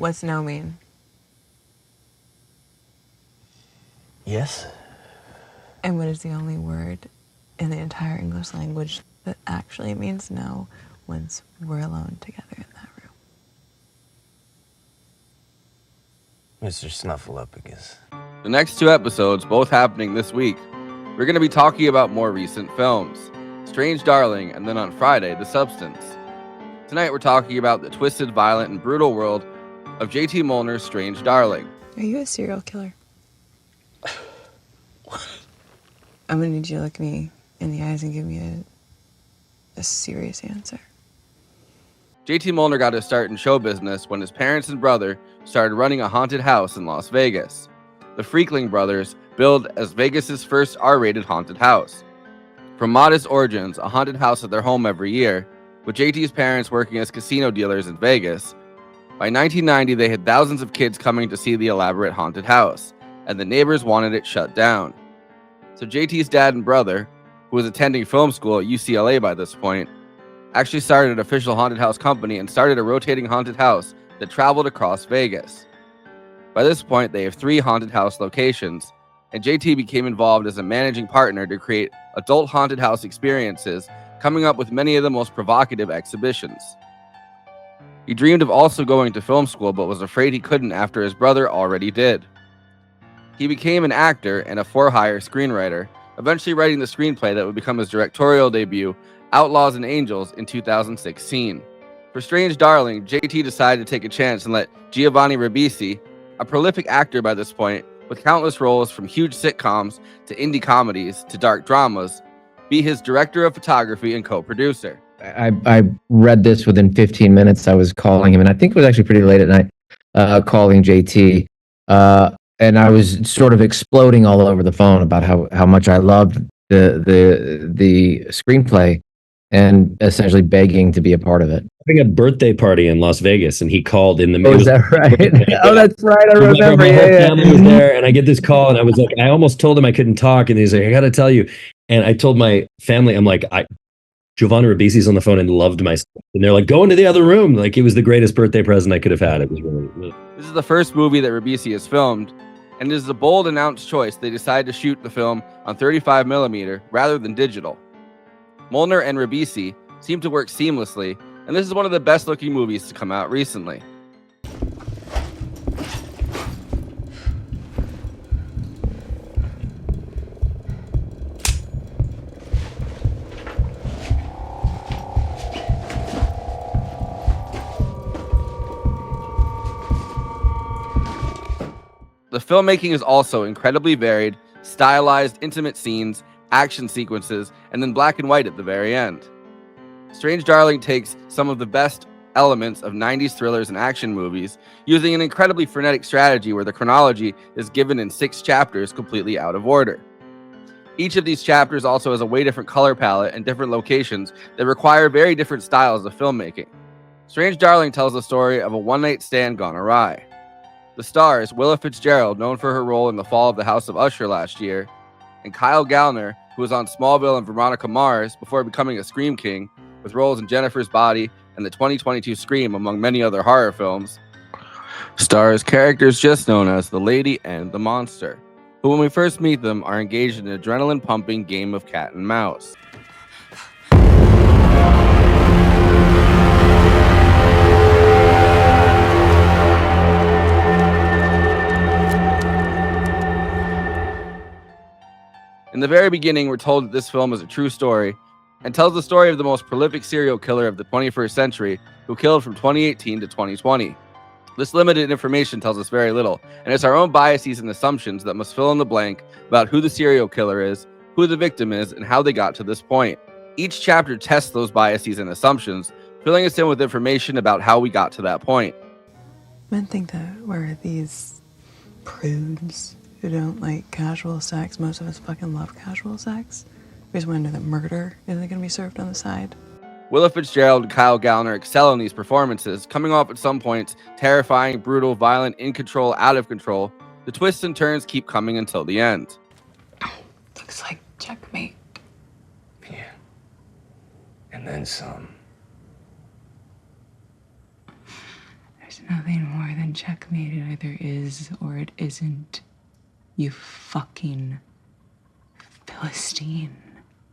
What's no mean? Yes. And what is the only word in the entire English language that actually means no once we're alone together in that room? Mr. Snuffleupagus. The next 2 episodes, both happening this week, we're going to be talking about more recent films. Strange Darling, and then on Friday, The Substance. Tonight we're talking about the twisted, violent, and brutal world of J.T. Mollner's Strange Darling. Are you a serial killer? I'm gonna need you to look me in the eyes and give me a serious answer. J.T. Mollner got his start in show business when his parents and brother started running a haunted house in Las Vegas. The Freakling brothers billed as Vegas's first R-rated haunted house. From modest origins, a haunted house at their home every year, with JT's parents working as casino dealers in Vegas, by 1990 they had thousands of kids coming to see the elaborate haunted house, and the neighbors wanted it shut down. So JT's dad and brother, who was attending film school at UCLA by this point, actually started an official haunted house company and started a rotating haunted house that traveled across Vegas. By this point, they have 3 haunted house locations, and JT became involved as a managing partner to create adult haunted house experiences, coming up with many of the most provocative exhibitions. He dreamed of also going to film school, but was afraid he couldn't after his brother already did. He became an actor and a for-hire screenwriter, eventually writing the screenplay that would become his directorial debut, Outlaws and Angels, in 2016. For Strange Darling, JT decided to take a chance and let Giovanni Ribisi, a prolific actor by this point, with countless roles from huge sitcoms to indie comedies to dark dramas, be his director of photography and co-producer. I read this within 15 minutes. I was calling him, and I think it was actually pretty late at night, calling JT. And I was sort of exploding all over the phone about how much I loved the screenplay and essentially begging to be a part of it. Having a birthday party in Las Vegas, and he called in the middle. Oh, is that right? Oh, that's right. I remember. My whole Yeah. family was there, and I get this call, and I was like, I almost told him I couldn't talk, and he's like, I got to tell you. And I told my family, I'm like, Giovanni Ribisi's on the phone and loved my stuff. And they're like, go into the other room. Like, it was the greatest birthday present I could have had. It was really. This is the first movie that Ribisi has filmed, and it is a bold, announced choice. They decided to shoot the film on 35mm rather than digital. Mollner and Ribisi seem to work seamlessly, and this is one of the best looking movies to come out recently. The filmmaking is also incredibly varied, stylized, intimate scenes, action sequences, and then black and white at the very end. Strange Darling takes some of the best elements of 90s thrillers and action movies, using an incredibly frenetic strategy where the chronology is given in 6 chapters completely out of order. Each of these chapters also has a way different color palette and different locations that require very different styles of filmmaking. Strange Darling tells the story of a one-night stand gone awry. The stars, Willa Fitzgerald, known for her role in The Fall of the House of Usher last year, and Kyle Gallner, who was on Smallville and Veronica Mars before becoming a Scream King, with roles in Jennifer's Body and the 2022 Scream, among many other horror films, stars characters just known as the Lady and the Monster, who when we first meet them are engaged in an adrenaline-pumping game of cat and mouse. In the very beginning, we're told that this film is a true story and tells the story of the most prolific serial killer of the 21st century who killed from 2018 to 2020. This limited information tells us very little, and it's our own biases and assumptions that must fill in the blank about who the serial killer is, who the victim is, and how they got to this point. Each chapter tests those biases and assumptions, filling us in with information about how we got to that point. Men think that we're these prudes who don't like casual sex. Most of us fucking love casual sex. We just want to know that murder isn't going to be served on the side. Willa Fitzgerald and Kyle Gallner excel in these performances, coming off at some points terrifying, brutal, violent, in control, out of control. The twists and turns keep coming until the end. Looks like checkmate. Yeah. And then some. There's nothing more than fucking checkmate. It either is or it isn't. You fucking Philistine.